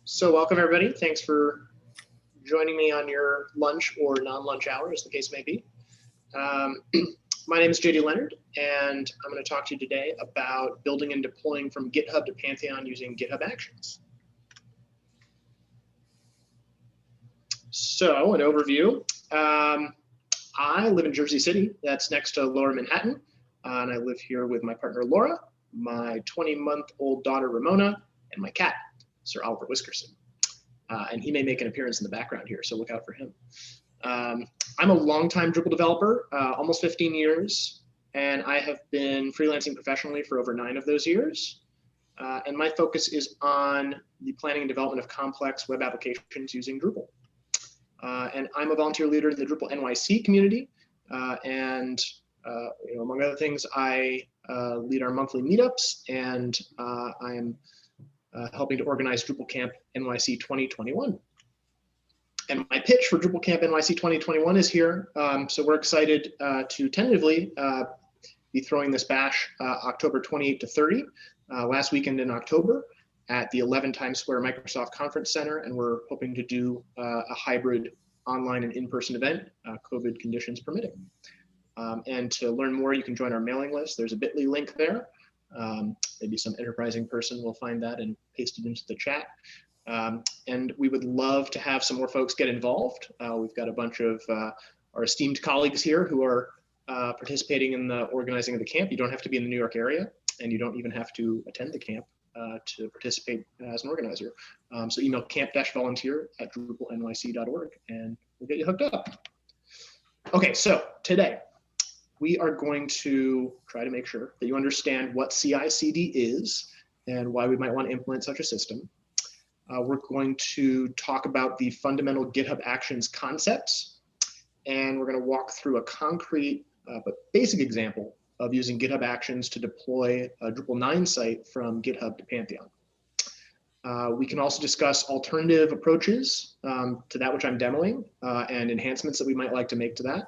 So welcome everybody. Thanks for joining me on your lunch or non-lunch hour, as the case may be. My name is JD Leonard, and I'm going to talk to you today about building and deploying from GitHub to Pantheon using GitHub Actions. So an overview. I live in Jersey City. That's next to Lower Manhattan. And I live here with my partner, Laura, my 20-month-old daughter, Ramona, and my cat, Sir Oliver Whiskerson. And he may make an appearance in the background here, so look out for him. I'm a longtime Drupal developer, almost 15 years, and I have been freelancing professionally for over 9 of those years. And my focus is on the planning and development of complex web applications using Drupal. And I'm a volunteer leader in the DrupalNYC community. Among other things, I lead our monthly meetups, and I am helping to organize DrupalCampNYC 2021. And my pitch for DrupalCampNYC 2021 is here. So we're excited to tentatively be throwing this bash October 28 to 30, last weekend in October at the 11 Times Square Microsoft Conference Center. And we're hoping to do a hybrid online and in-person event, COVID conditions permitting. And to learn more, you can join our mailing list. There's a bit.ly link there. Maybe some enterprising person will find that and paste it into the chat. And we would love to have some more folks get involved. We've got a bunch of our esteemed colleagues here who are participating in the organizing of the camp. You don't have to be in the New York area, and you don't even have to attend the camp to participate as an organizer. So email camp-volunteer@drupalnyc.org and we'll get you hooked up. Okay, so today we are going to try to make sure that you understand what CI/CD is and why we might want to implement such a system. We're going to talk about the fundamental GitHub Actions concepts, and we're going to walk through a concrete but basic example of using GitHub Actions to deploy a Drupal 9 site from GitHub to Pantheon. We can also discuss alternative approaches to that which I'm demoing and enhancements that we might like to make to that,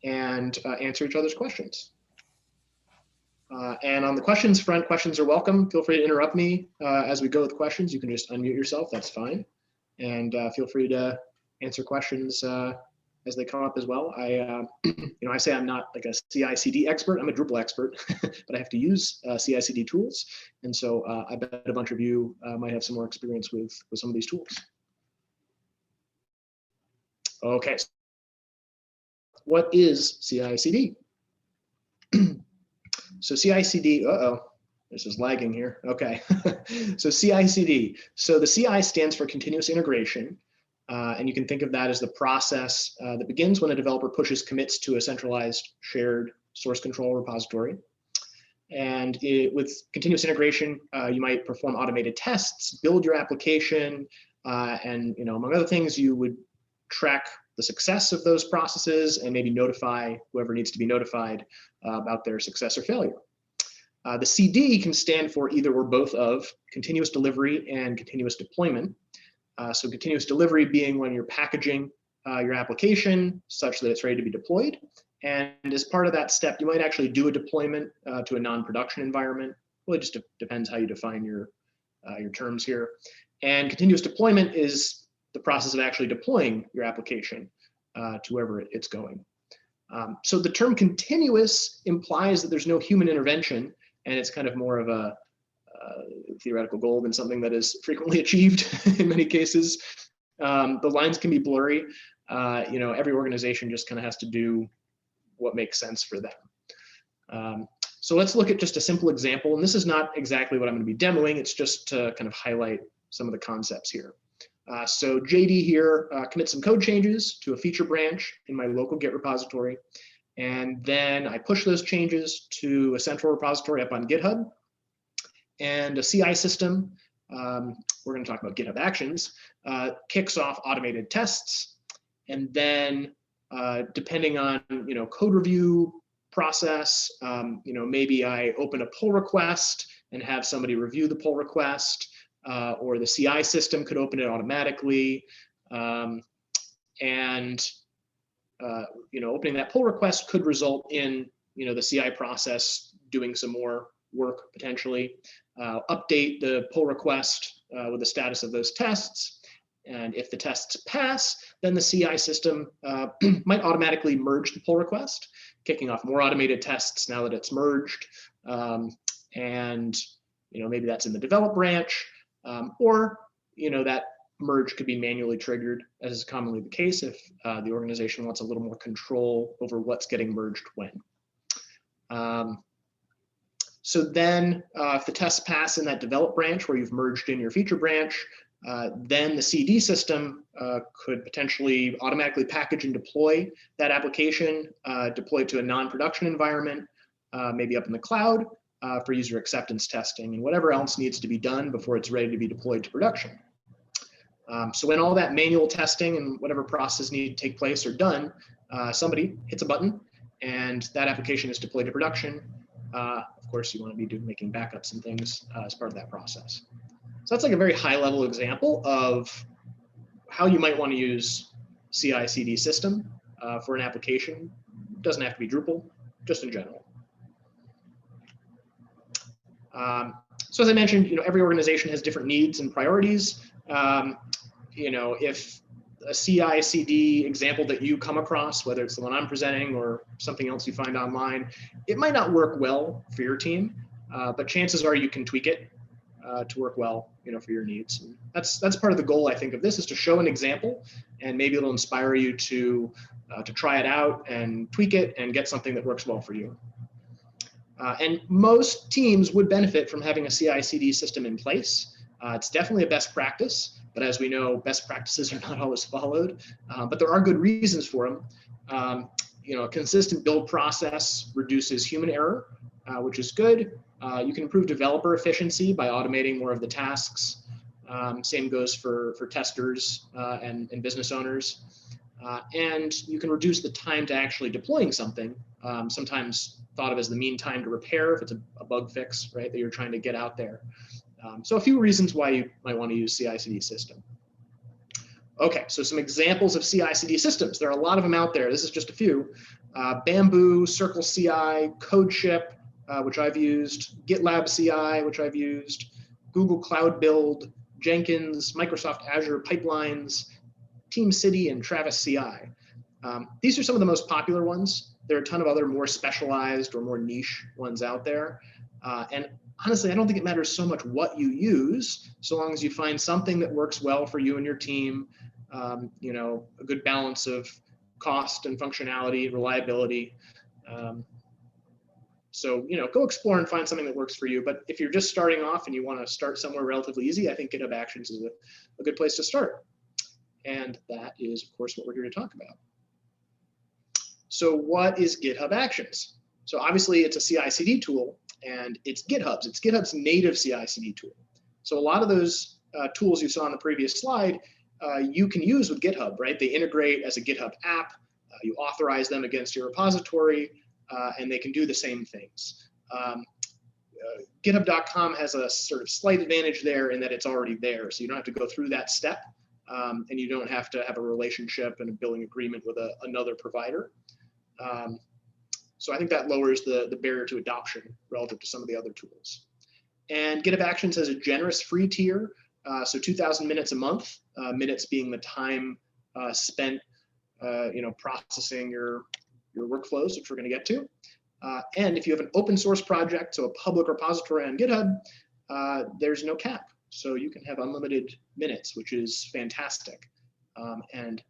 and answer each other's questions. And on the questions front, questions are welcome. Feel free to interrupt me as we go with questions. You can just unmute yourself, that's fine. And feel free to answer questions as they come up as well. I say I'm not like a CI/CD expert, I'm a Drupal expert, but I have to use CI/CD tools. And so I bet a bunch of you might have some more experience with some of these tools. Okay, what is CI/CD? So CI/CD, this is lagging here. Okay, so CI/CD. So the CI stands for continuous integration. And you can think of that as the process that begins when a developer pushes commits to a centralized shared source control repository. And with continuous integration, you might perform automated tests, build your application, and among other things, you would track the success of those processes and maybe notify whoever needs to be notified about their success or failure. The CD can stand for either or both of continuous delivery and continuous deployment. So continuous delivery being when you're packaging your application such that it's ready to be deployed. And as part of that step, you might actually do a deployment to a non-production environment. Well, it just depends how you define your terms here. And continuous deployment is the process of actually deploying your application to wherever it's going. So the term continuous implies that there's no human intervention, and it's kind of more of a theoretical goal than something that is frequently achieved in many cases. The lines can be blurry. Every organization just kind of has to do what makes sense for them. So let's look at just a simple example. And this is not exactly what I'm going to be demoing. It's just to kind of highlight some of the concepts here. So JD here commits some code changes to a feature branch in my local Git repository. And then I push those changes to a central repository up on GitHub. And a CI system, we're going to talk about GitHub Actions, kicks off automated tests. And then depending on code review process, maybe I open a pull request and have somebody review the pull request, or the CI system could open it automatically. Opening that pull request could result in the CI process doing some more work potentially. Update the pull request with the status of those tests. And if the tests pass, then the CI system might automatically merge the pull request, kicking off more automated tests now that it's merged. And maybe that's in the develop branch, or that merge could be manually triggered, as is commonly the case if the organization wants a little more control over what's getting merged when. So then if the tests pass in that develop branch where you've merged in your feature branch, then the CD system could potentially automatically package and deploy that application, deploy it to a non-production environment, maybe up in the cloud for user acceptance testing and whatever else needs to be done before it's ready to be deployed to production. So when all that manual testing and whatever process need to take place are done, somebody hits a button and that application is deployed to production. Of course, you want to be making backups and things as part of that process. So that's like a very high level example of how you might want to use CI/CD system for an application. It doesn't have to be Drupal, just in general. So as I mentioned, every organization has different needs and priorities. If a CI/CD example that you come across, whether it's the one I'm presenting or something else you find online, it might not work well for your team, but chances are you can tweak it to work well, for your needs. And that's part of the goal, I think, of this, is to show an example, and maybe it'll inspire you to try it out and tweak it and get something that works well for you. And most teams would benefit from having a CI/CD system in place. It's definitely a best practice, but as we know, best practices are not always followed, but there are good reasons for them. A consistent build process reduces human error, which is good. You can improve developer efficiency by automating more of the tasks. Same goes for testers and business owners. And you can reduce the time to actually deploying something, sometimes thought of as the mean time to repair if it's a bug fix, right, that you're trying to get out there. So a few reasons why you might want to use CI/CD system. Okay, so some examples of CI/CD systems. There are a lot of them out there. This is just a few. Bamboo, Circle CI, CodeShip, which I've used, GitLab CI, which I've used, Google Cloud Build, Jenkins, Microsoft Azure Pipelines, TeamCity, and Travis CI. These are some of the most popular ones. There are a ton of other more specialized or more niche ones out there. And honestly, I don't think it matters so much what you use, so long as you find something that works well for you and your team, a good balance of cost and functionality, reliability. So, go explore and find something that works for you. But if you're just starting off and you want to start somewhere relatively easy, I think GitHub Actions is a good place to start. And that is, of course, what we're here to talk about. So what is GitHub Actions? So obviously it's a CI/CD tool, and it's GitHub's. It's GitHub's native CI/CD tool. So a lot of those tools you saw on the previous slide, you can use with GitHub, right? They integrate as a GitHub app. You authorize them against your repository, and they can do the same things. GitHub.com has a sort of slight advantage there in that it's already there, so you don't have to go through that step, and you don't have to have a relationship and a billing agreement with another provider. So I think that lowers the barrier to adoption relative to some of the other tools. And GitHub Actions has a generous free tier, so 2,000 minutes a month, minutes being the time spent processing your workflows, which we're going to get to. And if you have an open source project, so a public repository on GitHub, there's no cap. So you can have unlimited minutes, which is fantastic. And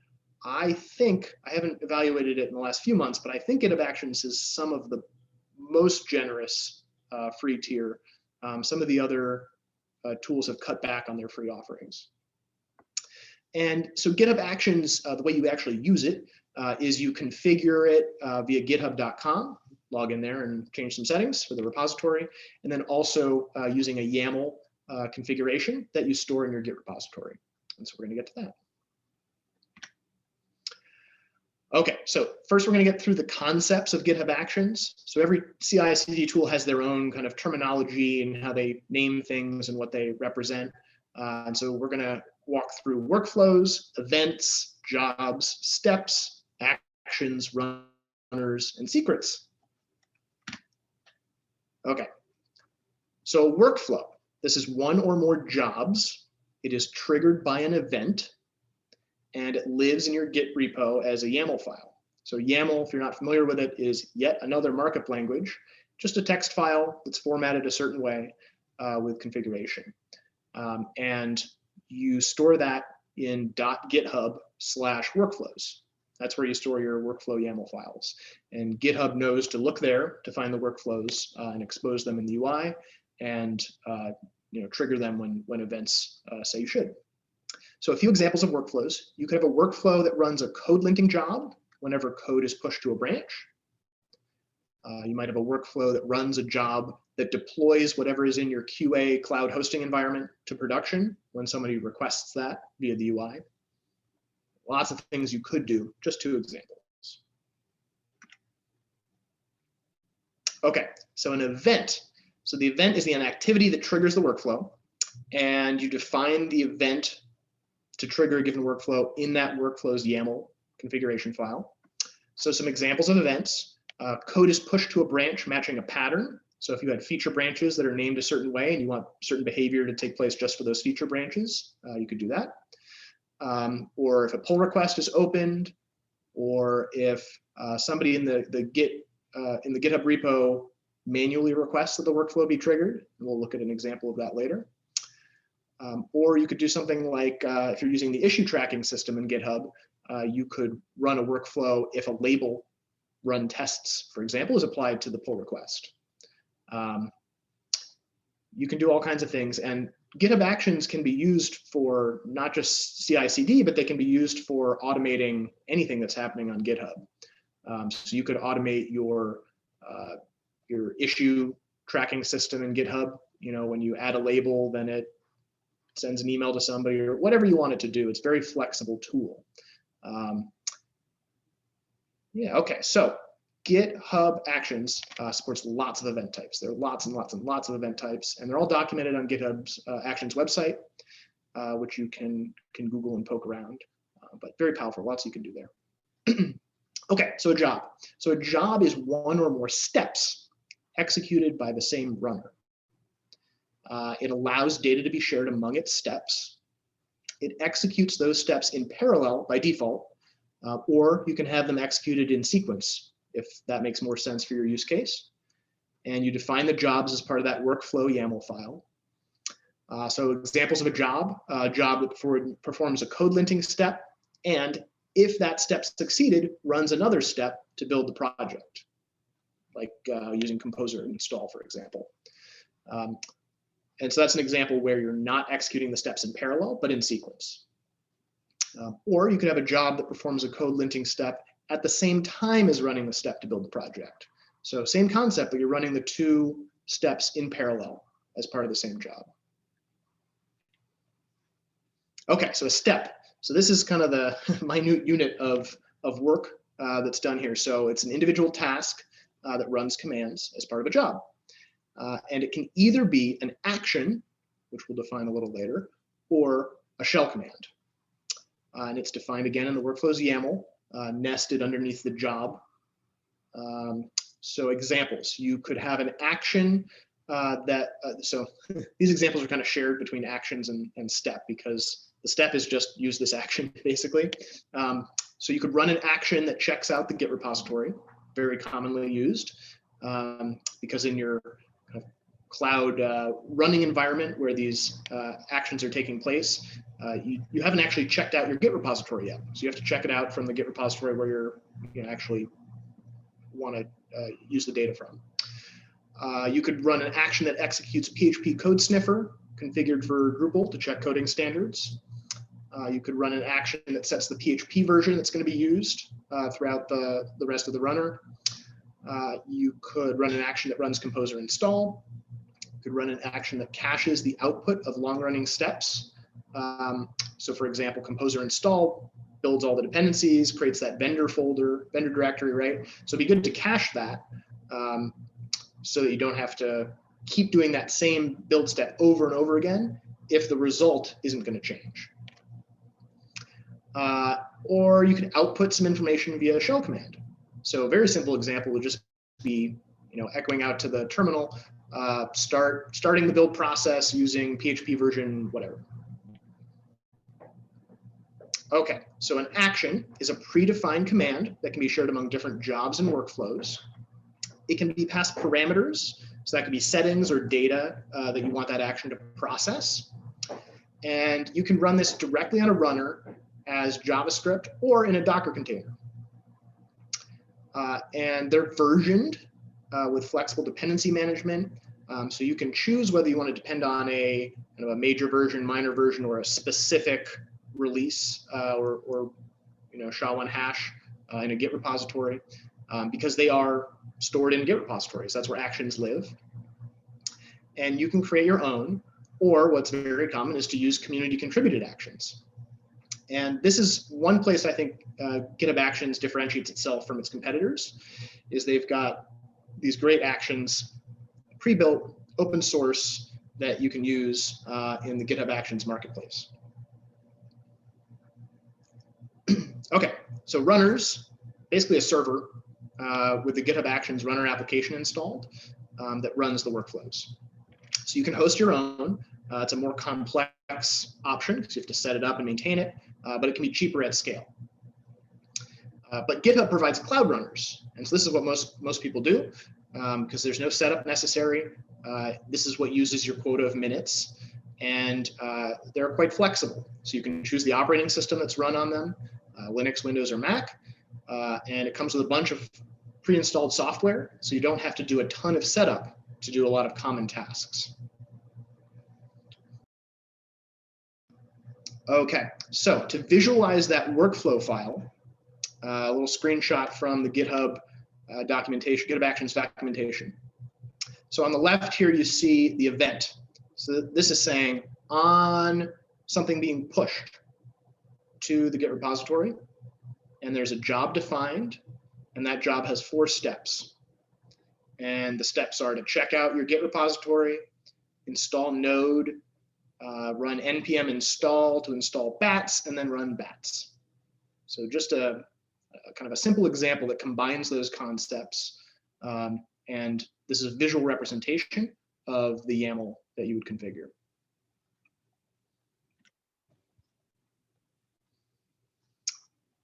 I think, I haven't evaluated it in the last few months, but I think GitHub Actions is some of the most generous free tier. Some of the other tools have cut back on their free offerings. And so GitHub Actions, the way you actually use it is you configure it via github.com, log in there and change some settings for the repository, and then also using a YAML configuration that you store in your Git repository. And so we're going to get to that. Okay, so first we're going to get through the concepts of GitHub Actions. So every CI/CD tool has their own kind of terminology and how they name things and what they represent. And so we're going to walk through workflows, events, jobs, steps, actions, runners, and secrets. Okay, so workflow. This is one or more jobs It is triggered by an event, and it lives in your Git repo as a YAML file. So YAML, if you're not familiar with it, is yet another markup language, just a text file that's formatted a certain way with configuration. And you store that in .github/workflows. That's where you store your workflow YAML files. And GitHub knows to look there to find the workflows and expose them in the UI and trigger them when events say you should. So a few examples of workflows. You could have a workflow that runs a code linting job whenever code is pushed to a branch. You might have a workflow that runs a job that deploys whatever is in your QA cloud hosting environment to production when somebody requests that via the UI. Lots of things you could do, just 2 examples. Okay, so an event. So the event is an activity that triggers the workflow, and you define the event to trigger a given workflow in that workflow's YAML configuration file. So some examples of events. Code is pushed to a branch matching a pattern. So if you had feature branches that are named a certain way and you want certain behavior to take place just for those feature branches, you could do that. Or if a pull request is opened, or if somebody in the GitHub repo manually requests that the workflow be triggered. And we'll look at an example of that later. Or you could do something like, if you're using the issue tracking system in GitHub, you could run a workflow if a label run tests, for example, is applied to the pull request. You can do all kinds of things, and GitHub Actions can be used for not just CI/CD, but they can be used for automating anything that's happening on GitHub. So you could automate your issue tracking system in GitHub. When you add a label, then it sends an email to somebody or whatever you want it to do. It's a very flexible tool. Yeah, okay, so GitHub Actions supports lots of event types. There are lots and lots and lots of event types, and they're all documented on GitHub's Actions website, which you can Google and poke around, but very powerful, lots you can do there. Okay, so a job. So a job is one or more steps executed by the same runner. It allows data to be shared among its steps. It executes those steps in parallel by default, or you can have them executed in sequence if that makes more sense for your use case. And you define the jobs as part of that workflow YAML file. So examples of a job that performs a code linting step, and if that step succeeded, runs another step to build the project, like using Composer install, for example. And so that's an example where you're not executing the steps in parallel, but in sequence. Or you could have a job that performs a code linting step at the same time as running the step to build the project. So same concept, but you're running the 2 steps in parallel as part of the same job. Okay, so a step. So this is kind of the minute unit of work that's done here. So it's an individual task that runs commands as part of a job. And it can either be an action, which we'll define a little later, or a shell command. And it's defined again in the workflows YAML, nested underneath the job. So examples, you could have an action so these examples are kind of shared between actions and step, because the step is just use this action, basically. So you could run an action that checks out the Git repository, very commonly used, because in your cloud running environment where these actions are taking place, you haven't actually checked out your Git repository yet. So you have to check it out from the Git repository where you actually want to use the data from. You could run an action that executes PHP code sniffer configured for Drupal to check coding standards. You could run an action that sets the PHP version that's going to be used throughout the rest of the runner. You could run an action that runs Composer install. You could run an action that caches the output of long-running steps. So for example, Composer install builds all the dependencies, creates that vendor folder, vendor directory, right? So it'd be good to cache that so that you don't have to keep doing that same build step over and over again if the result isn't going to change. Or you can output some information via a shell command. So a very simple example would just be, echoing out to the terminal, starting the build process using PHP version, whatever. Okay, so an action is a predefined command that can be shared among different jobs and workflows. It can be passed parameters, so that could be settings or data that you want that action to process. And you can run this directly on a runner as JavaScript or in a Docker container. And they're versioned with flexible dependency management. So you can choose whether you want to depend on a kind of a major version, minor version, or a specific release or SHA-1 hash in a Git repository, because they are stored in Git repositories. That's where actions live. And you can create your own, or what's very common is to use community contributed actions. And this is one place I think GitHub Actions differentiates itself from its competitors, is they've got these great actions pre-built, open source, that you can use in the GitHub Actions marketplace. Okay, so runners, basically a server with the GitHub Actions runner application installed that runs the workflows. So you can host your own. It's a more complex option because you have to set it up and maintain it, but it can be cheaper at scale. But GitHub provides cloud runners, and so this is what most people do because there's no setup necessary. This is what uses your quota of minutes, and they're quite flexible. So you can choose the operating system that's run on them, Linux, Windows, or Mac, and it comes with a bunch of pre-installed software, so you don't have to do a ton of setup to do a lot of common tasks. Okay, so to visualize that workflow file, a little screenshot from the GitHub documentation, GitHub Actions documentation. So on the left here, you see the event. So this is saying on something being pushed to the Git repository, and there's a job defined, and that job has 4 steps. And the steps are to check out your Git repository, install node, run npm install to install bats, and then run bats. So just a kind of a simple example that combines those concepts. And this is a visual representation of the YAML that you would configure.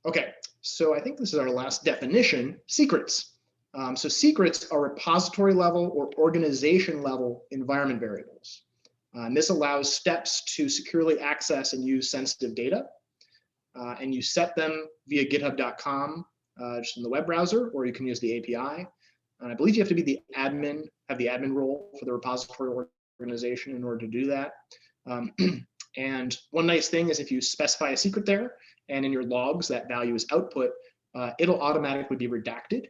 Okay, so I think this is our last definition, secrets. So secrets are repository level or organization level environment variables. And this allows steps to securely access and use sensitive data. And you set them via github.com just in the web browser, or you can use the API. And I believe you have to be the admin, have the admin role for the repository organization in order to do that. And one nice thing is if you specify a secret there, and in your logs that value is output, it'll automatically be redacted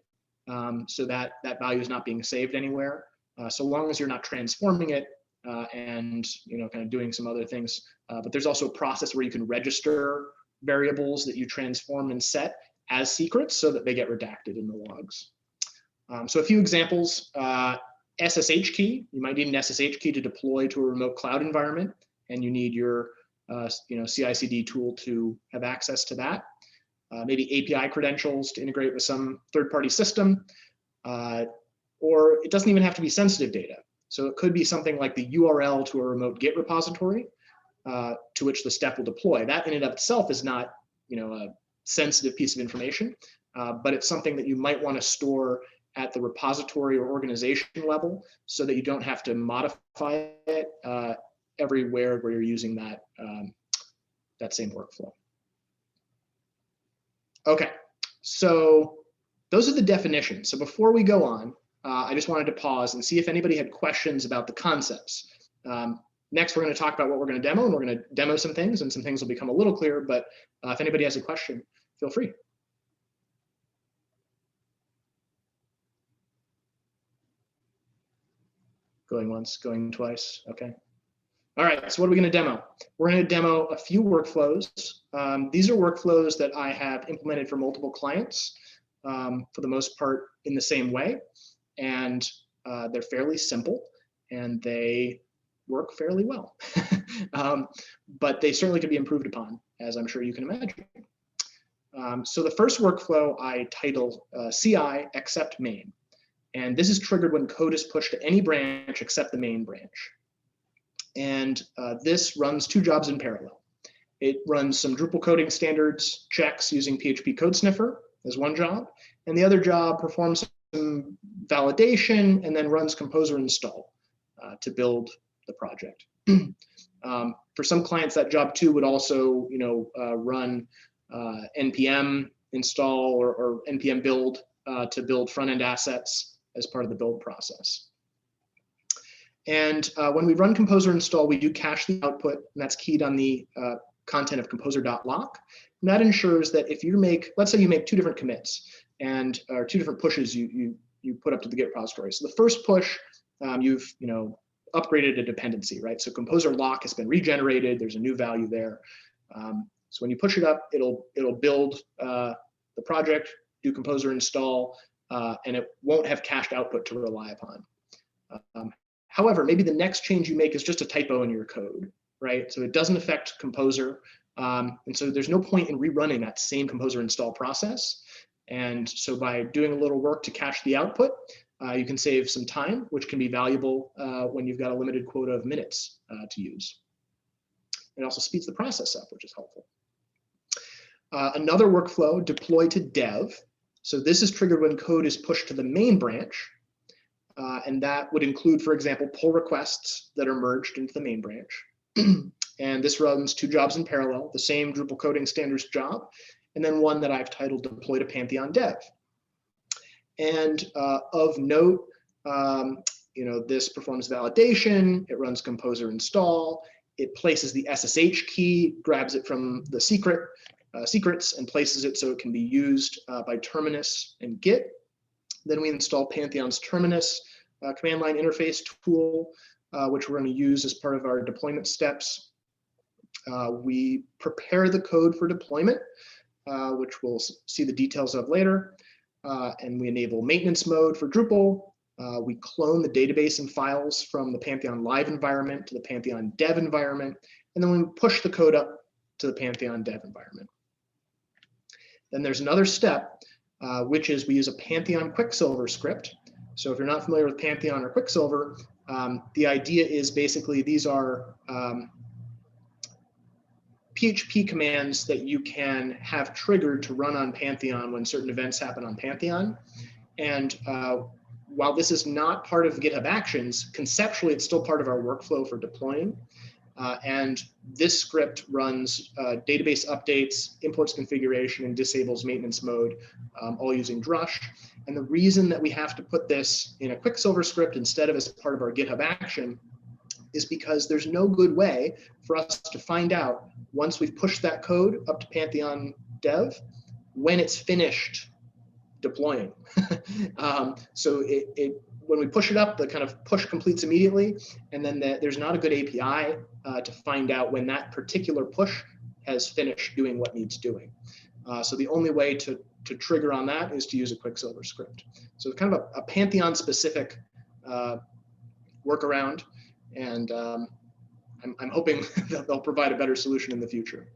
so that that value is not being saved anywhere, so long as you're not transforming it and kind of doing some other things. But there's also a process where you can register variables that you transform and set as secrets so that they get redacted in the logs. So a few examples, SSH key, you might need an SSH key to deploy to a remote cloud environment, and you need your CI/CD tool to have access to that. Maybe API credentials to integrate with some third-party system, or it doesn't even have to be sensitive data. So it could be something like the URL to a remote Git repository to which the step will deploy. That in and of itself is not a sensitive piece of information, but it's something that you might want to store at the repository or organization level so that you don't have to modify it everywhere where you're using that, that same workflow. Okay, so those are the definitions. So before we go on, I just wanted to pause and see if anybody had questions about the concepts. Next, we're going to talk about what we're going to demo, and we're going to demo some things, and some things will become a little clearer, but if anybody has a question, feel free. Going once, going twice, okay. All right, so what are we going to demo? We're going to demo a few workflows. These are workflows that I have implemented for multiple clients, for the most part in the same way, and they're fairly simple, and they work fairly well. But they certainly can be improved upon, as I'm sure you can imagine. So the first workflow I title CI except main. And this is triggered when code is pushed to any branch except the main branch. And this runs 2 jobs in parallel. It runs some Drupal coding standards checks using PHP Code Sniffer as one job, and the other job performs some validation and then runs Composer install to build the project. For some clients, that job 2 would also, run npm install or npm build to build front-end assets as part of the build process. And when we run Composer install, we do cache the output, and that's keyed on the content of composer.lock. And that ensures that if you let's say you make 2 different commits and or 2 different pushes you put up to the Git repository. So the first push, you've upgraded a dependency, right? So composer lock has been regenerated. There's a new value there. So when you push it up, it'll build the project, do composer install, and it won't have cached output to rely upon. However, maybe the next change you make is just a typo in your code, right? So it doesn't affect composer. And so there's no point in rerunning that same composer install process. And so by doing a little work to cache the output, you can save some time, which can be valuable when you've got a limited quota of minutes to use. It also speeds the process up, which is helpful. Another workflow, deploy to dev. So this is triggered when code is pushed to the main branch. And that would include, for example, pull requests that are merged into the main branch. And this runs 2 jobs in parallel, the same Drupal coding standards job, and then one that I've titled deploy to Pantheon dev. And of note, this performs validation, it runs composer install, it places the SSH key, grabs it from the secrets and places it so it can be used by Terminus and Git. Then we install Pantheon's Terminus command line interface tool, which we're going to use as part of our deployment steps. We prepare the code for deployment, which we'll see the details of later. And we enable maintenance mode for Drupal. We clone the database and files from the Pantheon live environment to the Pantheon dev environment. And then we push the code up to the Pantheon dev environment. Then there's another step, which is we use a Pantheon Quicksilver script. So if you're not familiar with Pantheon or Quicksilver, the idea is basically these are PHP commands that you can have triggered to run on Pantheon when certain events happen on Pantheon. And while this is not part of GitHub Actions, conceptually it's still part of our workflow for deploying. And this script runs database updates, imports configuration, and disables maintenance mode, all using Drush. And the reason that we have to put this in a Quicksilver script instead of as part of our GitHub action is because there's no good way for us to find out once we've pushed that code up to Pantheon dev when it's finished deploying. So when we push it up, the kind of push completes immediately, and then there's not a good API to find out when that particular push has finished doing what needs doing. So the only way to trigger on that is to use a Quicksilver script. So it's kind of a Pantheon specific workaround, and I'm hoping that they'll provide a better solution in the future.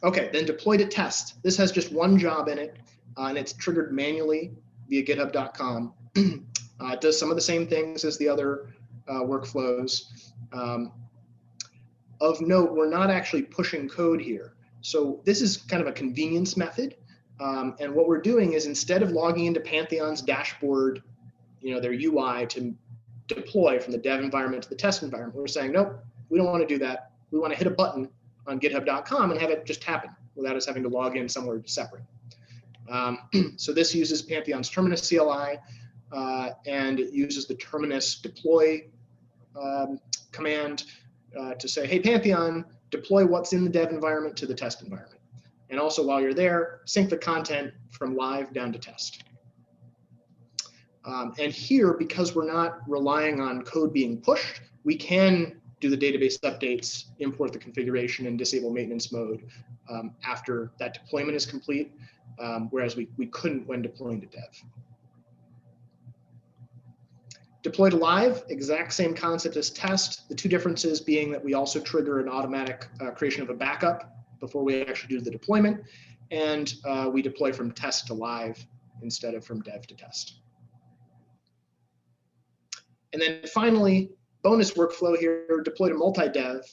Okay, then deploy to test. This has just one job in it, and it's triggered manually via github.com. It does some of the same things as the other workflows. Of note, we're not actually pushing code here. So this is kind of a convenience method. And what we're doing is instead of logging into Pantheon's dashboard, their UI to deploy from the dev environment to the test environment, we're saying, nope, we don't want to do that. We want to hit a button on github.com and have it just happen without us having to log in somewhere separate. So this uses Pantheon's Terminus CLI, and it uses the Terminus deploy command to say, hey, Pantheon, deploy what's in the dev environment to the test environment. And also while you're there, sync the content from live down to test. And here, because we're not relying on code being pushed, we can do the database updates, import the configuration, and disable maintenance mode after that deployment is complete, whereas we couldn't when deploying to dev. Deploy to live, exact same concept as test. The two differences being that we also trigger an automatic creation of a backup before we actually do the deployment, and we deploy from test to live instead of from dev to test. And then finally, bonus workflow here, deploy to MultiDev.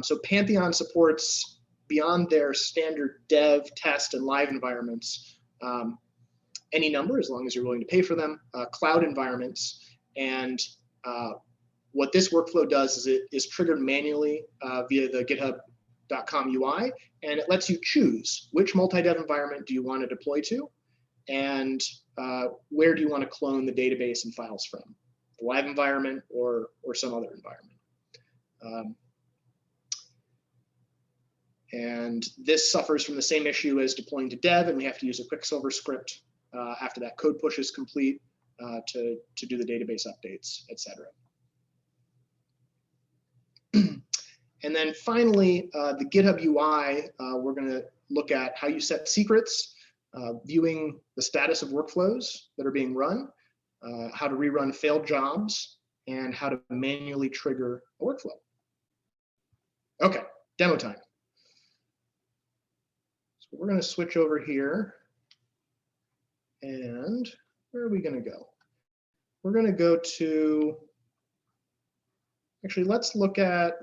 So Pantheon supports, beyond their standard dev, test, and live environments, any number, as long as you're willing to pay for them, cloud environments. And what this workflow does is it is triggered manually via the GitHub.com UI, and it lets you choose which multi-dev environment do you want to deploy to, and where do you want to clone the database and files from, the live environment or some other environment. And this suffers from the same issue as deploying to dev, and we have to use a Quicksilver script after that code push is complete to do the database updates, etc. And then finally, the GitHub UI, we're going to look at how you set secrets, viewing the status of workflows that are being run, how to rerun failed jobs, and how to manually trigger a workflow. Okay, demo time. So we're going to switch over here. And where are we going to go? We're going to go to, actually, let's look at,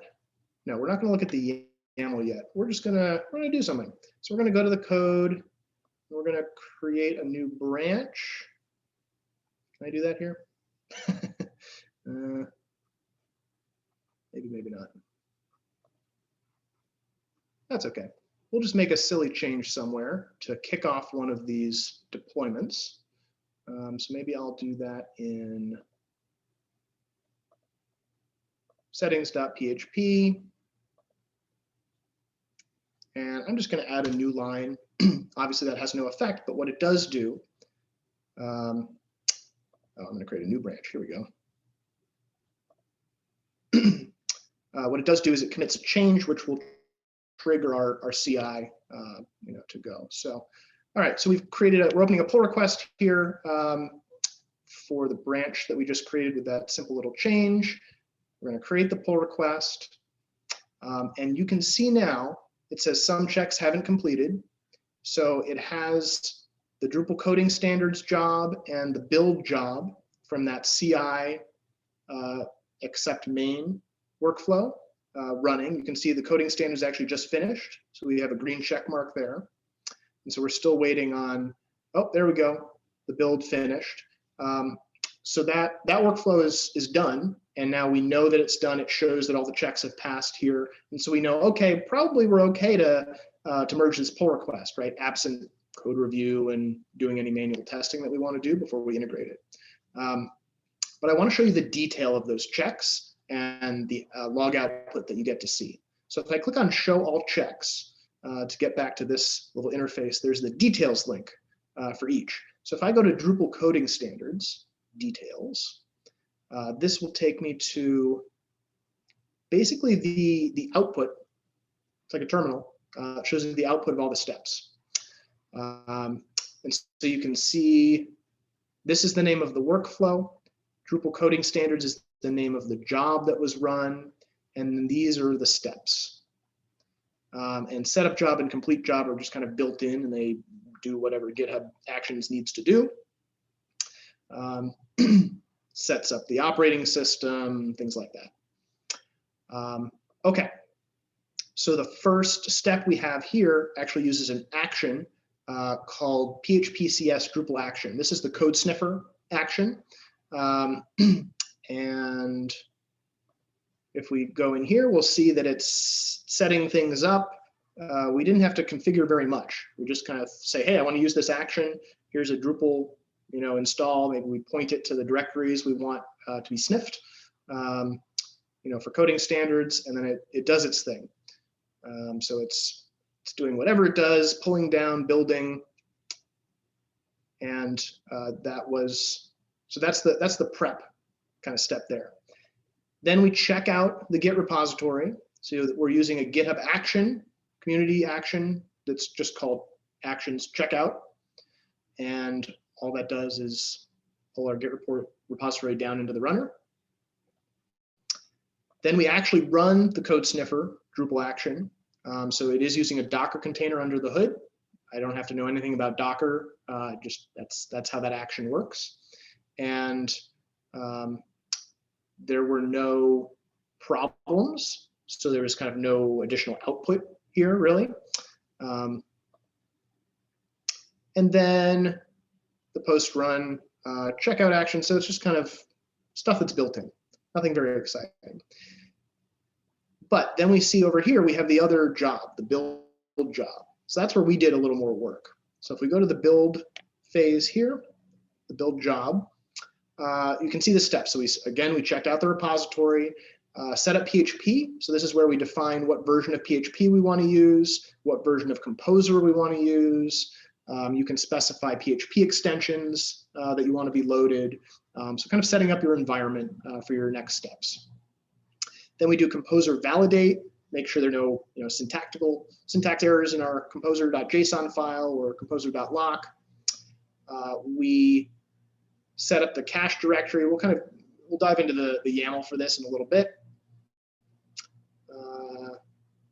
no, we're not going to look at the YAML yet. We're going to do something. So we're going to go to the code. We're going to create a new branch. Can I do that here? Maybe, maybe not. That's okay. We'll just make a silly change somewhere to kick off one of these deployments. So maybe I'll do that in settings.php. And I'm just going to add a new line. Obviously, that has no effect, but what it does do, I'm going to create a new branch. Here we go. What it does do is it commits a change, which will trigger our CI, to go. So, all right. So we've created we're opening a pull request here for the branch that we just created with that simple little change. We're going to create the pull request, and you can see now it says some checks haven't completed. So it has the Drupal coding standards job and the build job from that CI except main workflow running. You can see the coding standards actually just finished. So we have a green check mark there. And so we're still waiting on, oh, there we go, the build finished. So that workflow is done. And now we know that it's done. It shows that all the checks have passed here. And so we know, okay, probably we're okay to merge this pull request, right? Absent code review and doing any manual testing that we want to do before we integrate it. But I want to show you the detail of those checks and the log output that you get to see. So if I click on show all checks to get back to this little interface, there's the details link for each. So if I go to Drupal coding standards, details, this will take me to basically the output. It's like a terminal. It shows you the output of all the steps. And so you can see this is the name of the workflow. Drupal coding standards is the name of the job that was run. And then these are the steps. And setup job and complete job are just kind of built in, and they do whatever GitHub Actions needs to do. Sets up the operating system, things like that. Okay, so the first step we have here actually uses an action called PHPCS Drupal action. This is the code sniffer action. And if we go in here, we'll see that it's setting things up. We didn't have to configure very much. We just kind of say, hey, I want to use this action. Here's a Drupal install. Maybe we point it to the directories we want to be sniffed, for coding standards, and then it does its thing. So it's doing whatever it does, pulling down, building, and that's the prep kind of step there. Then we check out the Git repository. So we're using a GitHub action, community action that's just called actions checkout, and all that does is pull our Git repository down into the runner. Then we actually run the code sniffer Drupal action. So it is using a Docker container under the hood. I don't have to know anything about Docker. Just that's how that action works. And there were no problems So there was kind of no additional output here, really. And then the post run checkout action. So it's just kind of stuff that's built in, nothing very exciting. But then we see over here, we have the other job, the build job. So that's where we did a little more work. So if we go to the build phase here, the build job, you can see the steps. So we checked out the repository, set up PHP. So this is where we define what version of PHP we want to use, what version of Composer we want to use. You can specify PHP extensions that you want to be loaded. So kind of setting up your environment for your next steps. Then we do Composer validate, make sure there are no syntax errors in our composer.json file or composer.lock. We set up the cache directory. We'll dive into the YAML for this in a little bit.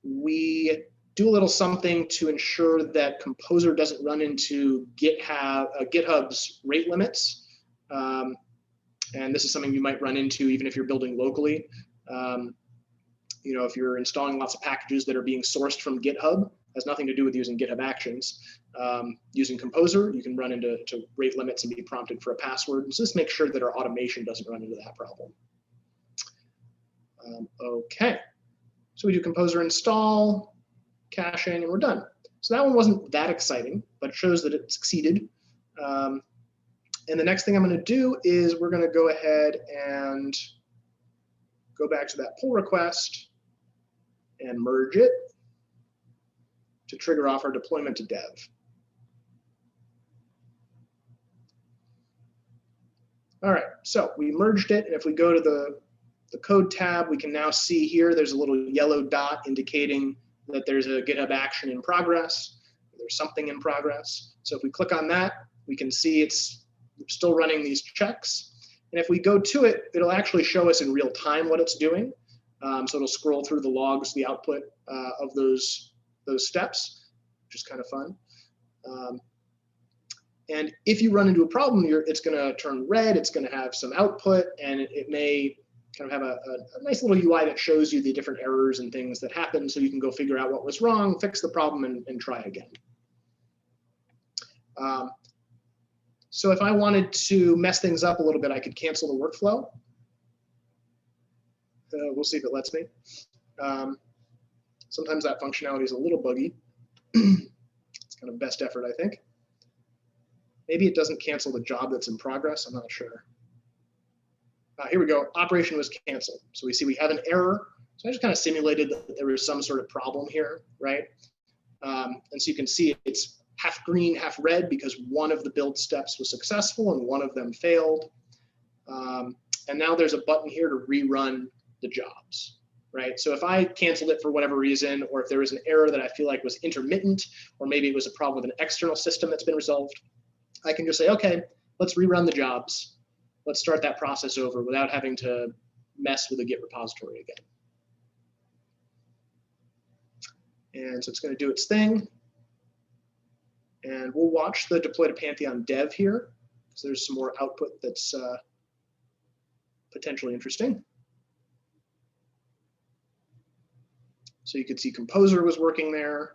We do a little something to ensure that Composer doesn't run into GitHub's rate limits. And this is something you might run into even if you're building locally. If you're installing lots of packages that are being sourced from GitHub, has nothing to do with using GitHub Actions. Using Composer, you can run into rate limits and be prompted for a password. And so this makes sure that our automation doesn't run into that problem. Okay, so we do Composer install, caching, and we're done. So that one wasn't that exciting, but it shows that it succeeded. And the next thing I'm going to do is we're going to go ahead and go back to that pull request and merge it to trigger off our deployment to dev. All right, so we merged it, and if we go to the code tab, we can now see here there's a little yellow dot indicating that there's a GitHub action in progress. There's something in progress. So if we click on that, we can see it's still running these checks. And if we go to it, it'll actually show us in real time what it's doing. So it'll scroll through the logs, the output of those steps, which is kind of fun. And if you run into a problem, it's going to turn red, it's going to have some output, and it may kind of have a nice little UI that shows you the different errors and things that happen, so you can go figure out what was wrong, fix the problem, and try again. So if I wanted to mess things up a little bit, I could cancel the workflow. We'll see if it lets me. Sometimes that functionality is a little buggy. It's kind of best effort, I think. Maybe it doesn't cancel the job that's in progress. I'm not sure. Here we go. Operation was canceled. So we see we have an error. So I just kind of simulated that there was some sort of problem here, right? And so you can see it's half green, half red because one of the build steps was successful and one of them failed. And now there's a button here to rerun the jobs, right? So if I canceled it for whatever reason, or if there was an error that I feel like was intermittent, or maybe it was a problem with an external system that's been resolved, I can just say, okay, let's rerun the jobs. Let's start that process over without having to mess with the Git repository again. And so it's going to do its thing. And we'll watch the deploy to Pantheon dev here, because there's some more output that's potentially interesting. So you could see Composer was working there.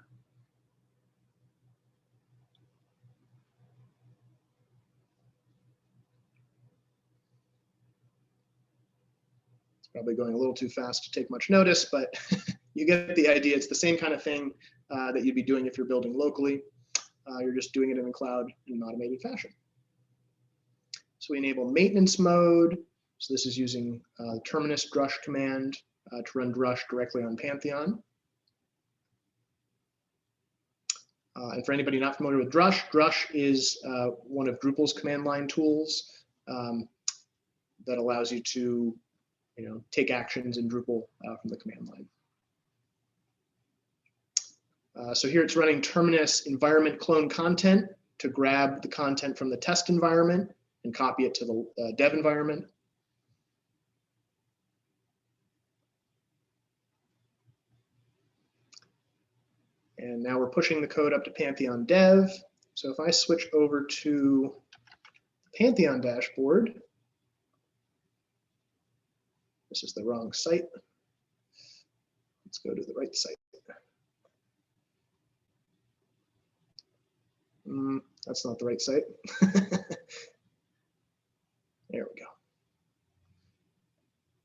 It's probably going a little too fast to take much notice, but you get the idea. It's the same kind of thing that you'd be doing if you're building locally. You're just doing it in the cloud in an automated fashion. So we enable maintenance mode. So this is using terminus drush command to run drush directly on Pantheon. And for anybody not familiar with drush, drush is one of Drupal's command line tools that allows you to take actions in Drupal from the command line. So here it's running terminus environment clone content to grab the content from the test environment and copy it to the dev environment. And now we're pushing the code up to Pantheon dev. So if I switch over to the Pantheon dashboard, this is the wrong site. Let's go to the right site. That's not the right site. There we go.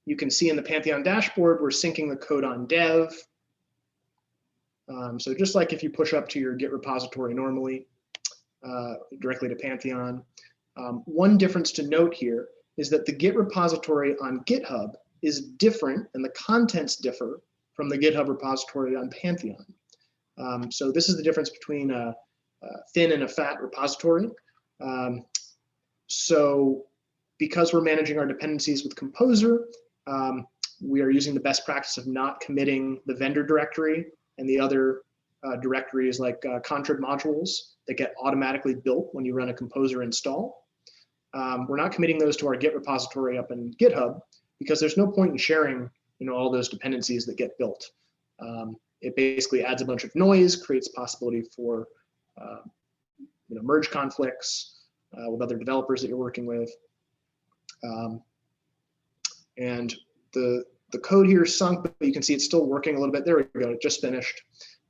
You can see in the Pantheon dashboard, we're syncing the code on dev. So just like if you push up to your Git repository normally, directly to Pantheon. One difference to note here is that the Git repository on GitHub is different and the contents differ from the GitHub repository on Pantheon. So this is the difference between a thin and a fat repository. So because we're managing our dependencies with Composer, we are using the best practice of not committing the vendor directory and the other directories like contrib modules that get automatically built when you run a Composer install. We're not committing those to our Git repository up in GitHub because there's no point in sharing, all those dependencies that get built. It basically adds a bunch of noise, creates possibility for merge conflicts with other developers that you're working with. And the code here is sunk, but you can see it's still working a little bit. There we go, it just finished.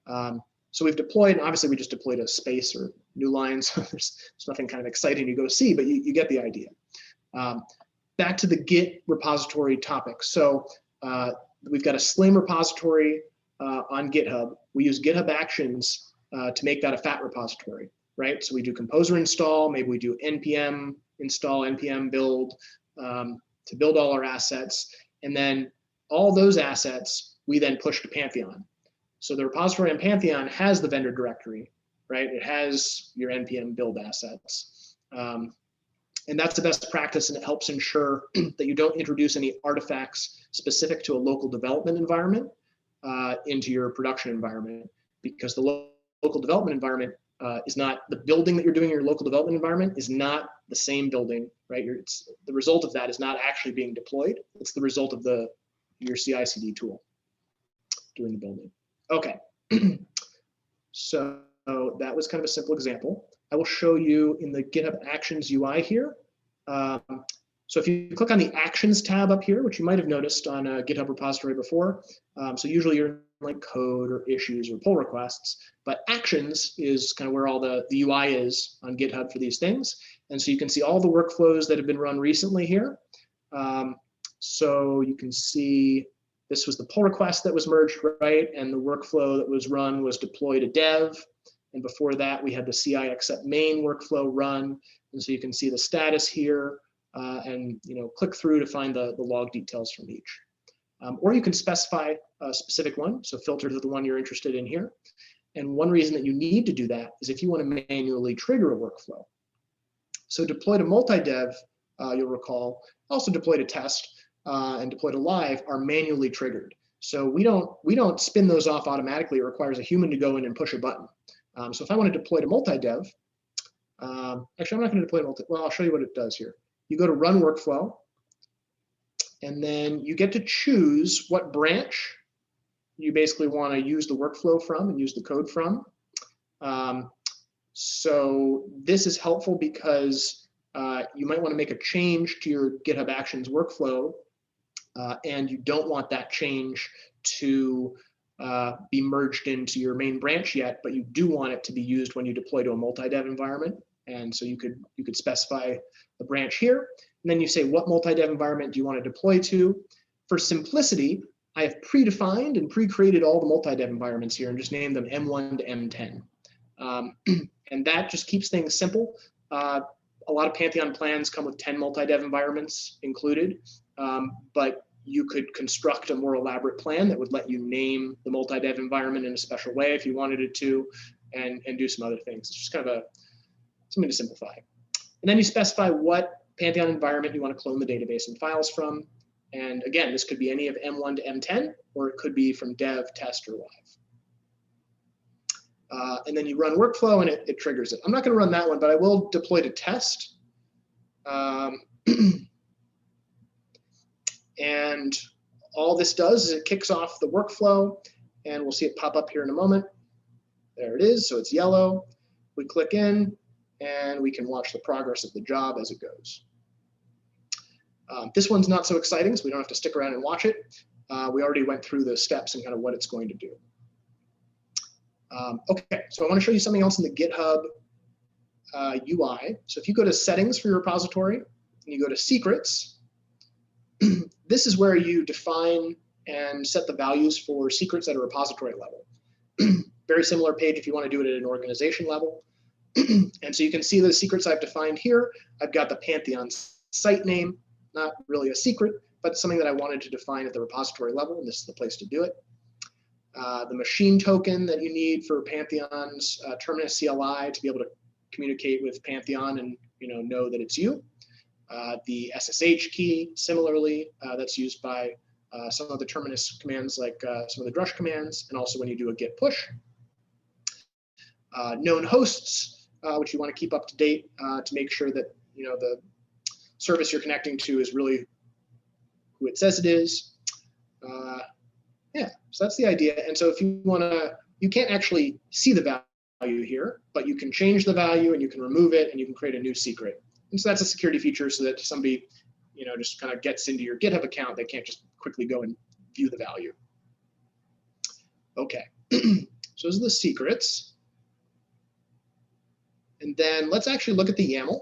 So we've deployed, and obviously we just deployed a space or new lines. there's nothing kind of exciting to go see, but you get the idea. Back to the Git repository topic. So we've got a Slim repository on GitHub. We use GitHub Actions to make that a fat repository, right? So we do Composer install, maybe we do npm install, npm build to build all our assets. And then all those assets, we then push to Pantheon. So the repository on Pantheon has the vendor directory, right? It has your npm build assets. And that's the best practice, and it helps ensure that you don't introduce any artifacts specific to a local development environment into your production environment, because the local development environment is not, the building that you're doing in your local development environment is not the same building, right? The result of that is not actually being deployed. It's the result of your CI/CD tool doing the building. Okay, so that was kind of a simple example. I will show you in the GitHub Actions UI here. So if you click on the Actions tab up here, which you might have noticed on a GitHub repository before, so usually you're in like code or issues or pull requests, but Actions is kind of where all the UI is on GitHub for these things. And so you can see all the workflows that have been run recently here. So you can see this was the pull request that was merged, right? And the workflow that was run was deploy to dev. And before that, we had the CI accept main workflow run. And so you can see the status here and click through to find the log details from each. Or you can specify a specific one, so filter to the one you're interested in here. And one reason that you need to do that is if you want to manually trigger a workflow. So deploy to MultiDev, you'll recall, also deploy to test and deploy to live are manually triggered. So we don't spin those off automatically. It requires a human to go in and push a button. So if I want to deploy to MultiDev, actually I'm not going to deploy to well, I'll show you what it does here. You go to run workflow, and then you get to choose what branch you basically want to use the workflow from and use the code from. So this is helpful because you might want to make a change to your GitHub Actions workflow, and you don't want that change to be merged into your main branch yet, but you do want it to be used when you deploy to a MultiDev environment. And so you could specify the branch here, and then you say what MultiDev environment do you want to deploy to. For simplicity, I have predefined and pre-created all the MultiDev environments here and just named them M1 to M10. And that just keeps things simple. A lot of Pantheon plans come with 10 MultiDev environments included, but you could construct a more elaborate plan that would let you name the MultiDev environment in a special way if you wanted it to, and do some other things. It's just kind of something to simplify. And then you specify what Pantheon environment you want to clone the database and files from. And again, this could be any of M1 to M10, or it could be from dev, test, or live. And then you run workflow and it triggers it. I'm not going to run that one, but I will deploy to test. And all this does is it kicks off the workflow, and we'll see it pop up here in a moment. There it is, so it's yellow. We click in, and we can watch the progress of the job as it goes. This one's not so exciting, so we don't have to stick around and watch it. we already went through the steps and kind of what it's going to do. Okay, so I want to show you something else in the GitHub UI. So if you go to settings for your repository and you go to secrets, this is where you define and set the values for secrets at a repository level. Very similar page if you want to do it at an organization level. And so you can see the secrets I've defined here. I've got the Pantheon site name, not really a secret, but something that I wanted to define at the repository level, and this is the place to do it. The machine token that you need for Pantheon's Terminus CLI to be able to communicate with Pantheon and know that it's you. The SSH key, similarly, that's used by some of the Terminus commands, like some of the drush commands, and also when you do a git push. Known hosts, which you want to keep up to date to make sure that the service you're connecting to is really who it says it is. Yeah, so that's the idea. And so if you want to, you can't actually see the value here, but you can change the value and you can remove it and you can create a new secret. And so that's a security feature so that somebody, just kind of gets into your GitHub account, they can't just quickly go and view the value. Okay, so those are the secrets. And then let's actually look at the YAML.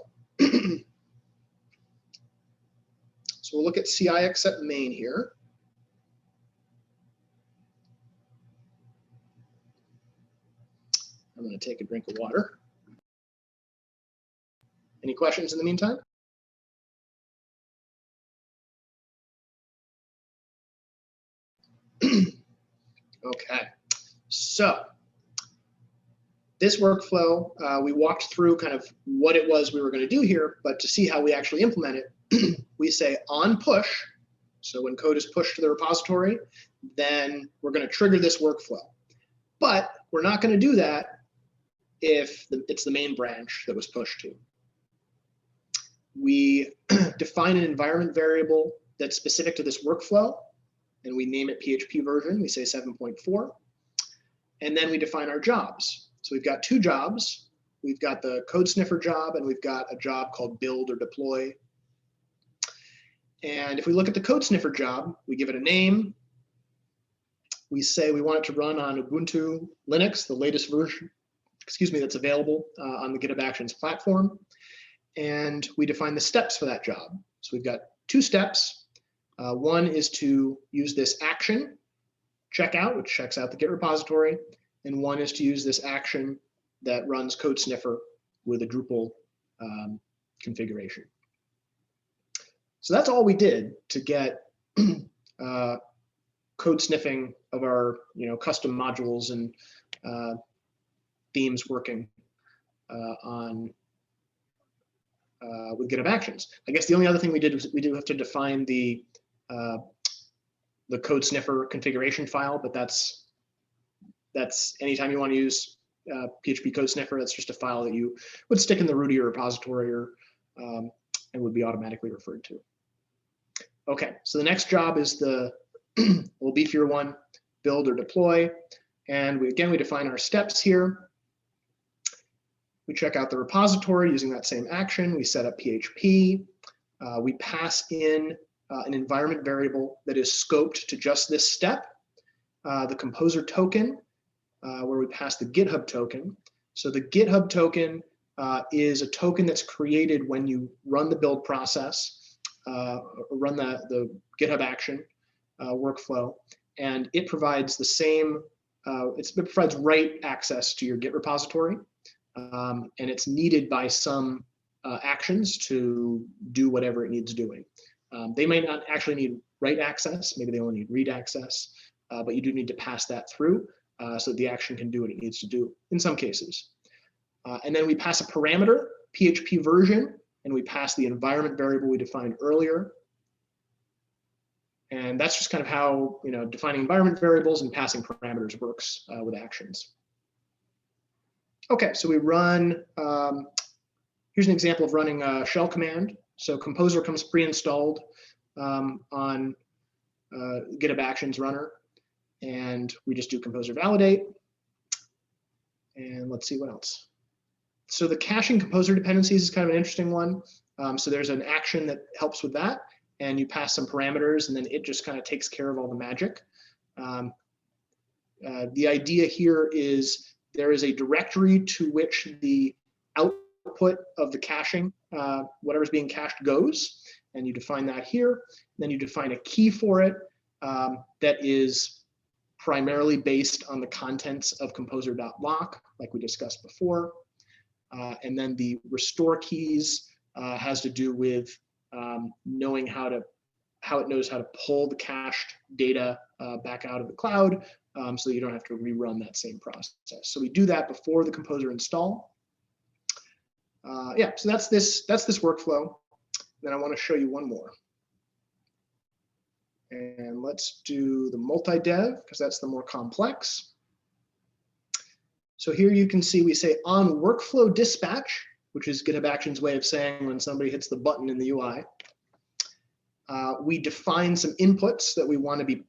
So we'll look at CI except main here. I'm going to take a drink of water. Any questions in the meantime? Okay, so this workflow, we walked through kind of what it was we were going to do here, but to see how we actually implement it, we say on push. So when code is pushed to the repository, then we're going to trigger this workflow. But we're not going to do that if it's the main branch that was pushed to. We define an environment variable that's specific to this workflow, and we name it PHP version. We say 7.4. And then we define our jobs. So we've got two jobs. We've got the code sniffer job, and we've got a job called build or deploy. And if we look at the code sniffer job, we give it a name. We say we want it to run on Ubuntu Linux, the latest version, that's available on the GitHub Actions platform. And we define the steps for that job. So we've got two steps. One is to use this action checkout, which checks out the Git repository. And one is to use this action that runs code sniffer with a Drupal configuration. So that's all we did to get code sniffing of our custom modules and themes working with GitHub Actions. I guess the only other thing we did was we do have to define the code sniffer configuration file, but that's anytime you want to use PHP code sniffer, that's just a file that you would stick in the root of your repository or and would be automatically referred to. Okay, so the next job is the little beefier one, build or deploy. And we define our steps here. We check out the repository using that same action. We set up PHP. We pass in an environment variable that is scoped to just this step, the composer token, where we pass the GitHub token. So the GitHub token is a token that's created when you run the build process, run the GitHub action workflow, and it provides the same, it provides write access to your Git repository, and it's needed by some actions to do whatever it needs doing. They might not actually need write access, maybe they only need read access, but you do need to pass that through so that the action can do what it needs to do in some cases. And then we pass a parameter, PHP version, and we pass the environment variable we defined earlier. And that's just kind of how defining environment variables and passing parameters works with actions. Okay, so we run, here's an example of running a shell command. So Composer comes pre-installed on GitHub Actions runner, and we just do Composer validate. And let's see what else. So the caching Composer dependencies is kind of an interesting one. So there's an action that helps with that. and you pass some parameters, and then it just kind of takes care of all the magic. The idea here is there is a directory to which the output of the caching, whatever's being cached, goes, and you define that here. Then you define a key for it that is primarily based on the contents of composer.lock, like we discussed before. And then the restore keys has to do with knowing how it knows how to pull the cached data back out of the cloud, so you don't have to rerun that same process. So we do that before the Composer install. Yeah, so that's this workflow. Then I want to show you one more. And let's do the MultiDev, because that's the more complex. So here you can see we say on workflow dispatch, which is GitHub Actions' way of saying when somebody hits the button in the UI. We define some inputs that we want the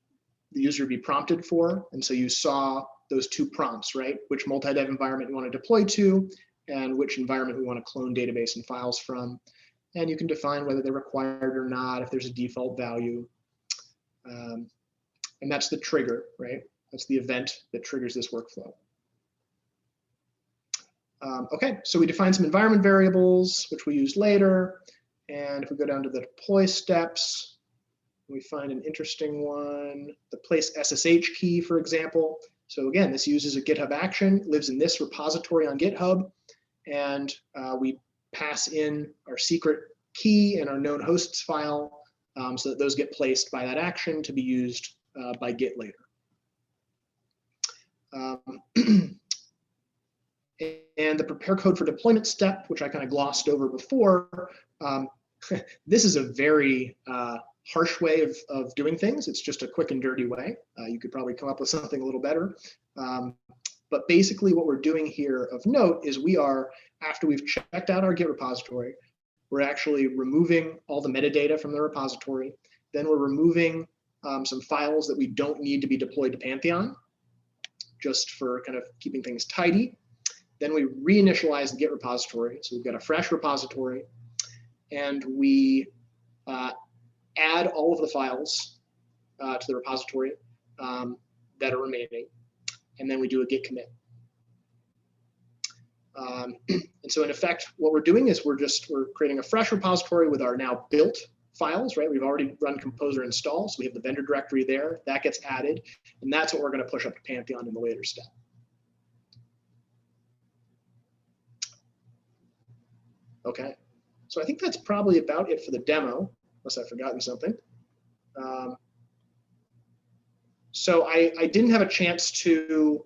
user to be prompted for. And so you saw those two prompts, right? Which MultiDev environment you want to deploy to, and which environment we want to clone database and files from. And you can define whether they're required or not, if there's a default value. And that's the trigger, right? That's the event that triggers this workflow. Okay, so we define some environment variables, which we use later. And if we go down to the deploy steps, we find an interesting one, the place SSH key, for example. So again, this uses a GitHub action, lives in this repository on GitHub, and we pass in our secret key and our known hosts file so that those get placed by that action to be used by Git later. And the prepare code for deployment step, which I kind of glossed over before, this is a very harsh way of doing things. It's just a quick and dirty way. You could probably come up with something a little better. But basically what we're doing here of note is we are, after we've checked out our Git repository, we're actually removing all the metadata from the repository. Then we're removing some files that we don't need to be deployed to Pantheon, just for kind of keeping things tidy. Then we reinitialize the Git repository. So we've got a fresh repository, and we add all of the files to the repository that are remaining, and then we do a Git commit. And so in effect, what we're doing is we're creating a fresh repository with our now built files, right? We've already run Composer install, so we have the vendor directory there. That gets added, and that's what we're going to push up to Pantheon in the later step. Okay, so I think that's probably about it for the demo, unless I've forgotten something. So I didn't have a chance to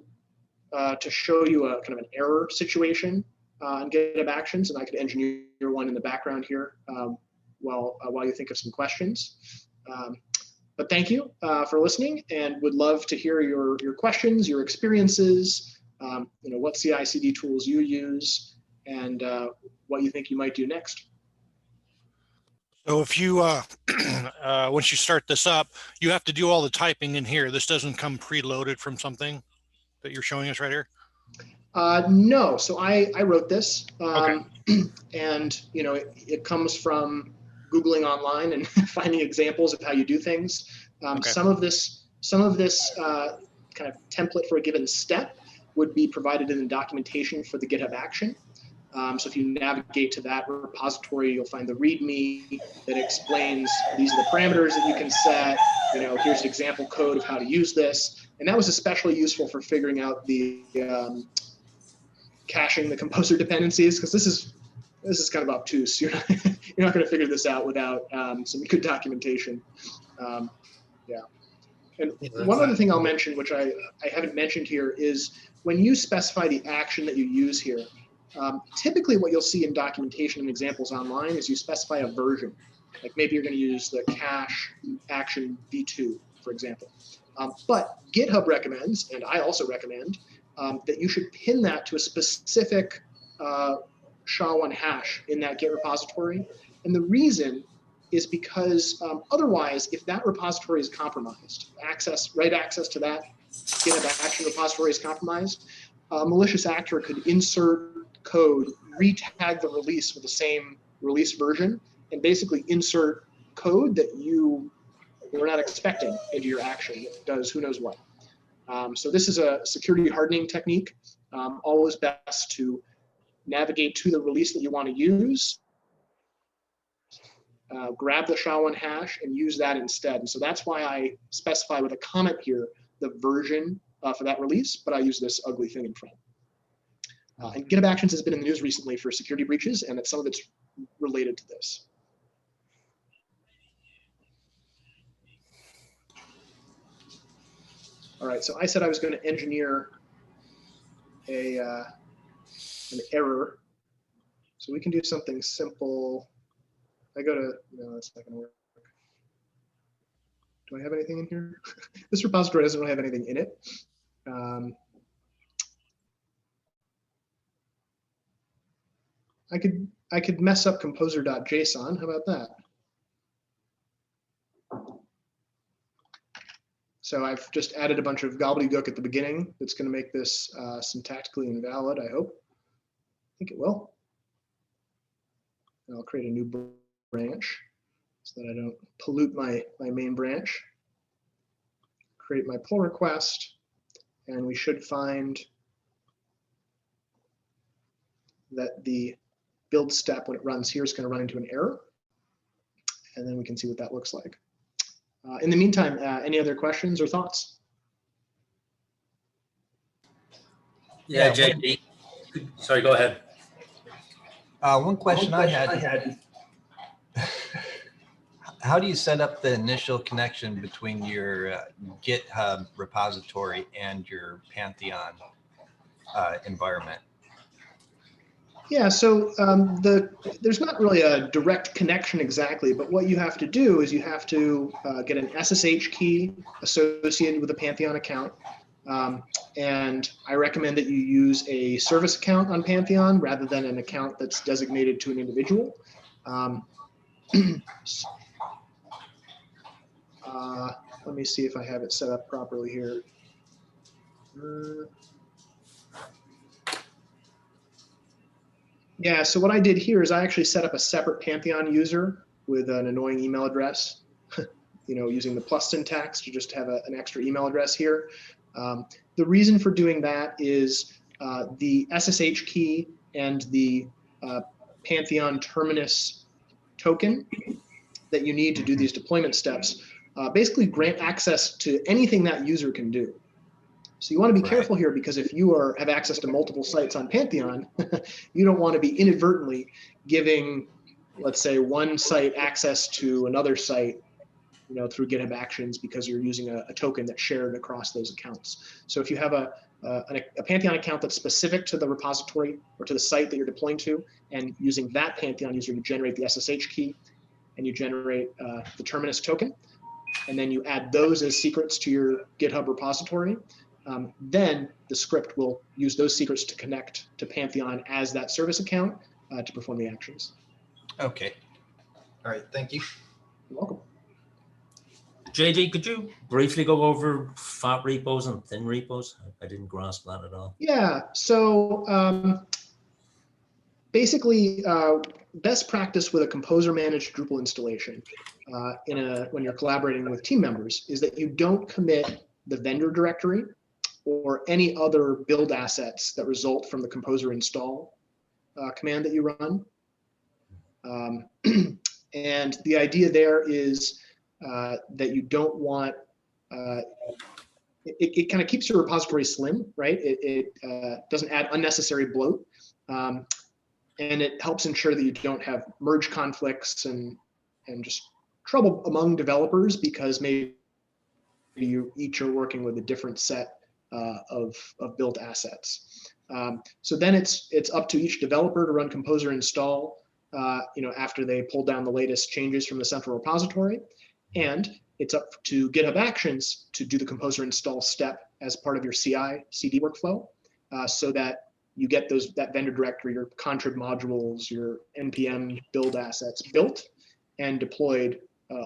show you a kind of an error situation on GitHub Actions, and I could engineer one in the background here while you think of some questions. But thank you for listening, and would love to hear your questions, your experiences, what CI/CD tools you use, and what you think you might do next. So if you, once you start this up, you have to do all the typing in here. This doesn't come preloaded from something that you're showing us right here? No, so I wrote this, Okay. and it comes from Googling online and finding examples of how you do things. Okay. Some of this kind of template for a given step would be provided in the documentation for the GitHub action. So if you navigate to that repository, you'll find the README that explains these are the parameters that you can set. Here's an example code of how to use this. And that was especially useful for figuring out the caching the Composer dependencies, because this is kind of obtuse. You're not going to figure this out without some good documentation. Yeah. And one other thing I'll mention, which I haven't mentioned here, is when you specify the action that you use here, typically what you'll see in documentation and examples online is you specify a version. Like maybe you're going to use the cache action v2, for example. But GitHub recommends, and I also recommend, that you should pin that to a specific SHA-1 hash in that Git repository. And the reason is because otherwise, if that repository is compromised, write access to that GitHub action repository is compromised, a malicious actor could insert code, retag the release with the same release version, and basically insert code that you were not expecting into your action that does who knows what. So this is a security hardening technique. Always best to navigate to the release that you want to use, grab the SHA-1 hash and use that instead. And so that's why I specify with a comment here the version for that release, but I use this ugly thing in front. And GitHub Actions has been in the news recently for security breaches, and some of it's related to this. All right, so I said I was going to engineer an error. So we can do something simple. I go to, no, that's not going to work. Do I have anything in here? This repository doesn't really have anything in it. I could mess up composer.json. How about that? So I've just added a bunch of gobbledygook at the beginning that's going to make this syntactically invalid, I hope. I think it will. And I'll create a new branch so that I don't pollute my main branch. Create my pull request, and we should find that the build step, when it runs here, is going to run into an error. And then we can see what that looks like. In the meantime, any other questions or thoughts? Yeah, JD. Sorry, go ahead. One question I had. How do you set up the initial connection between your GitHub repository and your Pantheon environment? Yeah, so there's not really a direct connection exactly, but what you have to do is you have to get an SSH key associated with a Pantheon account. And I recommend that you use a service account on Pantheon rather than an account that's designated to an individual. Let me see if I have it set up properly here. Yeah, so what I did here is I actually set up a separate Pantheon user with an annoying email address, using the plus syntax to just have an extra email address here. The reason for doing that is the SSH key and the Pantheon terminus token that you need to do these deployment steps basically grant access to anything that user can do. So you want to be careful here, because if you have access to multiple sites on Pantheon, you don't want to be inadvertently giving, let's say, one site access to another site, through GitHub Actions because you're using a token that's shared across those accounts. So if you have a Pantheon account that's specific to the repository or to the site that you're deploying to, and using that Pantheon user, you generate the SSH key and you generate the terminus token, and then you add those as secrets to your GitHub repository. Then the script will use those secrets to connect to Pantheon as that service account to perform the actions. Okay. All right. Thank you. You're welcome. JD, could you briefly go over fat repos and thin repos? I didn't grasp that at all. Yeah. So basically, best practice with a Composer-managed Drupal installation when you're collaborating with team members is that you don't commit the vendor directory or any other build assets that result from the Composer install command that you run. And the idea there is that you don't want, it kind of keeps your repository slim, right? It doesn't add unnecessary bloat. And it helps ensure that you don't have merge conflicts and just trouble among developers, because maybe you each are working with a different set of built assets. So then it's up to each developer to run Composer install, after they pull down the latest changes from the central repository, and it's up to GitHub Actions to do the Composer install step as part of your CI/CD workflow, so that you get that vendor directory, your contrib modules, your npm build assets built and deployed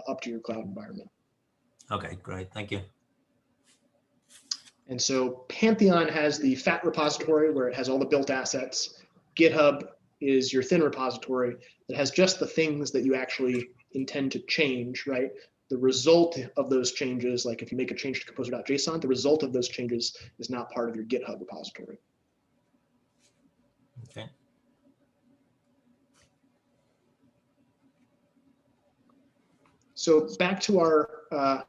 up to your cloud environment. Okay, great, thank you. And so Pantheon has the fat repository where it has all the built assets. GitHub is your thin repository that has just the things that you actually intend to change, right? The result of those changes, like if you make a change to composer.json, the result of those changes is not part of your GitHub repository. Okay. So back to our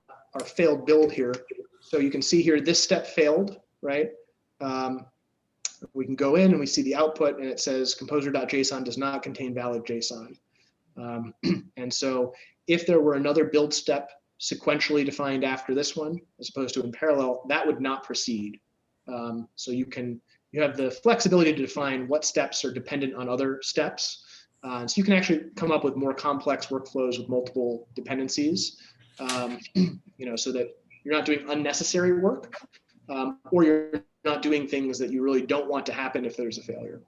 failed build here. So you can see here, this step failed, right? We can go in and we see the output and it says composer.json does not contain valid JSON. And so if there were another build step sequentially defined after this one, as opposed to in parallel, that would not proceed. So you have the flexibility to define what steps are dependent on other steps. So you can actually come up with more complex workflows with multiple dependencies, so that you're not doing unnecessary work, or you're not doing things that you really don't want to happen if there's a failure.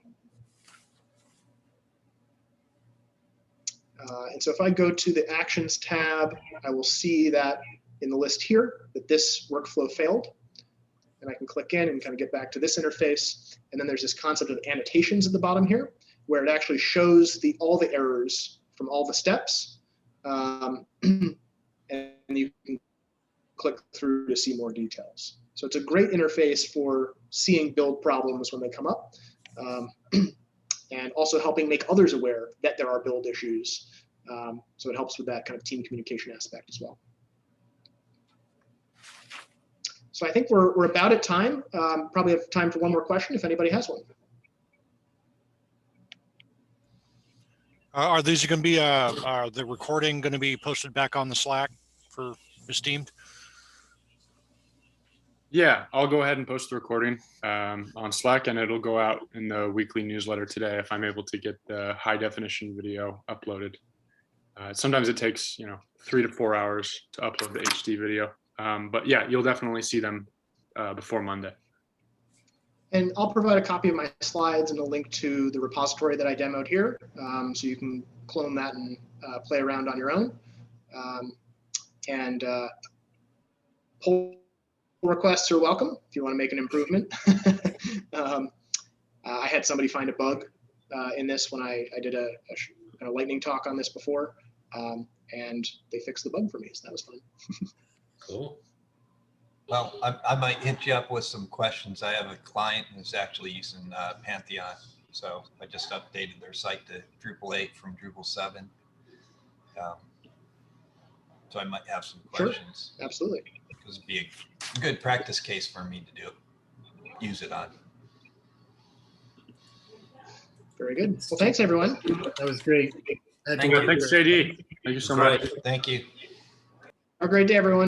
And so if I go to the Actions tab, I will see that in the list here that this workflow failed. And I can click in and kind of get back to this interface. And then there's this concept of annotations at the bottom here, where it actually shows all the errors from all the steps. And you can click through to see more details. So it's a great interface for seeing build problems when they come up, and also helping make others aware that there are build issues. So it helps with that kind of team communication aspect as well. So I think we're about at time. Probably have time for one more question if anybody has one. Are these going to be the recording going to be posted back on the Slack for Esteemed? Yeah, I'll go ahead and post the recording on Slack, and it'll go out in the weekly newsletter today if I'm able to get the high definition video uploaded. Sometimes it takes 3 to 4 hours to upload the HD video, but yeah, you'll definitely see them before Monday. And I'll provide a copy of my slides and a link to the repository that I demoed here, so you can clone that and play around on your own. Pull requests are welcome if you want to make an improvement. I had somebody find a bug in this when I did a lightning talk on this before, and they fixed the bug for me, so that was fun. Cool. Well, I might hit you up with some questions. I have a client who's actually using Pantheon, so I just updated their site to Drupal 8 from Drupal 7. So I might have some questions. Sure, absolutely. This would be a good practice case for me to use it on. Very good. Well, thanks everyone. That was great. Thanks, JD. Thank you so much. Thank you. Have a great day, everyone.